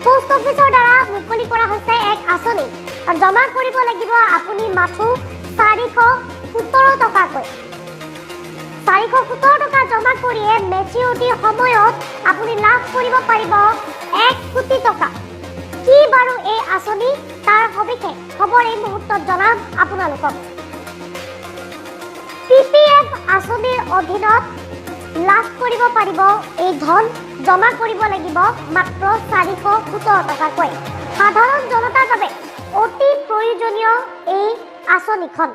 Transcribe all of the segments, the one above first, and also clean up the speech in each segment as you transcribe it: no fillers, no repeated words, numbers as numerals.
post অফিচৰ দ্বাৰা মুকলি কৰা হৈছে এক আঁচনি আৰু জমা কৰিব লাগিব আপুনি মাথো 417 টকাকৈ 417 টকা জমা কৰিয়ে মেচিউৰিটিৰ সময়ত আপুনি লাভ কৰিব পাৰিব 1 কোটি টকা কি বাৰু এই আঁচনি তাৰ সবিশেষ খবৰ এই মুহূৰ্তত জনাম আপোনালোকক পিপিএফ আঁচনিৰ অধীনত লাভ কৰিব পাৰিব এই ধন জমা কৰিব লাগিব মাত্ৰ 417 টকাকৈ সাধাৰণ জনতাৰ বাবে অতি প্ৰয়োজনীয় এই আঁচনিখন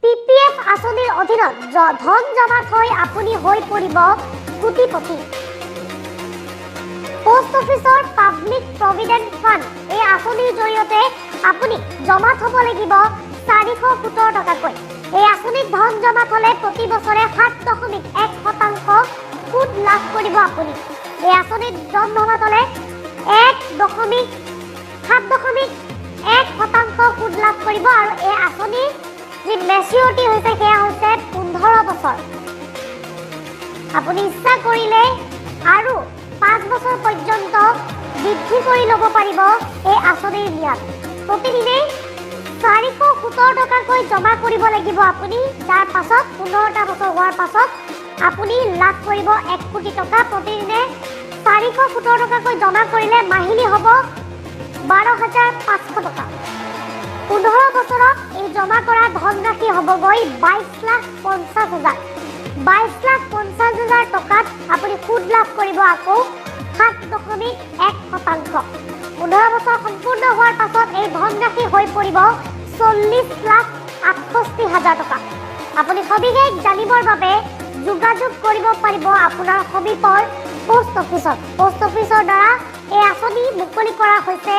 পিপিএফ আঁচনিৰ অধীনত ধন জমা থৈ আপুনি হৈ পৰিব কোটিপতি পোষ্ট অফিচৰ পাব্লিক প্ৰভিডেণ্ট ফাণ্ড এই আঁচনিৰ জৰিয়তে আপুনি জমা থব লাগিব 417 টকাকৈ এই আঁচনিত ধন জমা থলে প্ৰতি বছৰে 7.1% সুদ লাভ কৰিব আপুনি এই আঁচনিত ধন জমা থলে 7.1% সুদ লাভ কৰিব আৰু এই আঁচনিৰ যি মেচিউৰিটি হৈছে সেয়া হৈছে 15 বছৰ আপুনি ইচ্ছা কৰিলে আৰু 5 বছৰ পৰ্যন্ত বৃদ্ধি কৰি ল'ব পাৰিব এই আঁচনিৰ ম্যাদ প্ৰতিদিনে 417 টকাকৈ জমা কৰিব লাগিব আপুনি যাৰ পাছত 15টা বছৰ হোৱাৰ পাছত আপুনি লাভ কৰিব 1 কোটি টকা প্ৰতিদিনে 417 টকাকৈ জমা কৰিলে মাহিলী হ'ব 12,500 টকা 15 বছৰত এই জমা কৰা ধনৰাশি হ'বগৈ 22,50,000 22,50,000 টকাত আপুনি সুদ লাভ কৰিব আকৌ 7.1% 15 বছৰ সম্পূৰ্ণ হোৱাৰ পাছত এই ধনৰাশি হৈ পৰিব 40,68,000 টকা আপুনি সবিশেষ জানিবৰ বাবে যোগাযোগ কৰিব পাৰিব আপোনাৰ সমীপৰ পোষ্ট অফিচৰ দ্বাৰা এই আঁচনি মুকলি কৰা হৈছে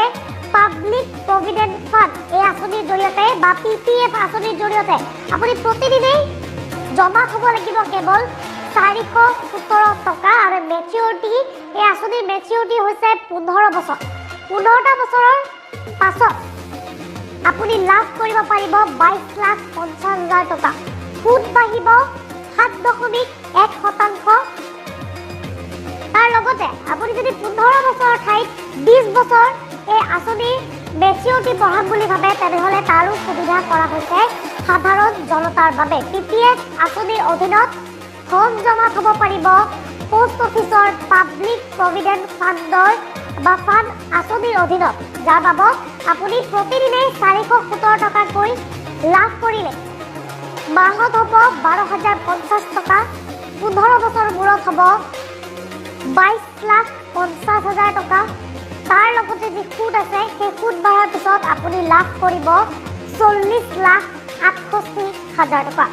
পাব্লিক প্ৰভিডেণ্ট ফাণ্ড এই আঁচনিৰ জৰিয়তে বা পিপিএফ আঁচনিৰ জৰিয়তে আপুনি প্ৰতিদিনেই জমা থব লাগিব কেৱল 417 টকা আৰু মেচিউৰিটি এই আঁচনিৰ মেচিউৰিটি হৈছে 15 বছৰ 15টা বছৰৰ পাছত আপুনি লাভ কৰিব পাৰিব 22,50,000 টকা সুদ বাঢ়িব 7.1% তাৰ লগতে আপুনি যদি 15 বছৰৰ ঠাইত 20 বছৰ এই আঁচনিৰ মেচিউৰিটি বঢ়াম বুলি ভাবে তেনেহ'লে তাৰো সুবিধা কৰা হৈছে সাধাৰণ জনতাৰ বাবে পিপিএফ আঁচনিৰ অধীনত ধন জমা থব পাৰিব পোষ্ট অফিচৰ পাব্লিক প্ৰভিডেণ্ট ফাণ্ডৰ বা ফাণ্ড আঁচনিৰ অধীনত যাৰ বাবদ আপুনি প্ৰতিদিনে 417 টকাকৈ লাভ কৰিলে মাহত হ'ব 12,050 টকা 15 বছৰ মূৰত হ'ব 22,50,000 টকা তাৰ লগতে যি সুদ আছে সেই সুদ বাঢ়াৰ পিছত আপুনি লাভ কৰিব 40,68,000 টকা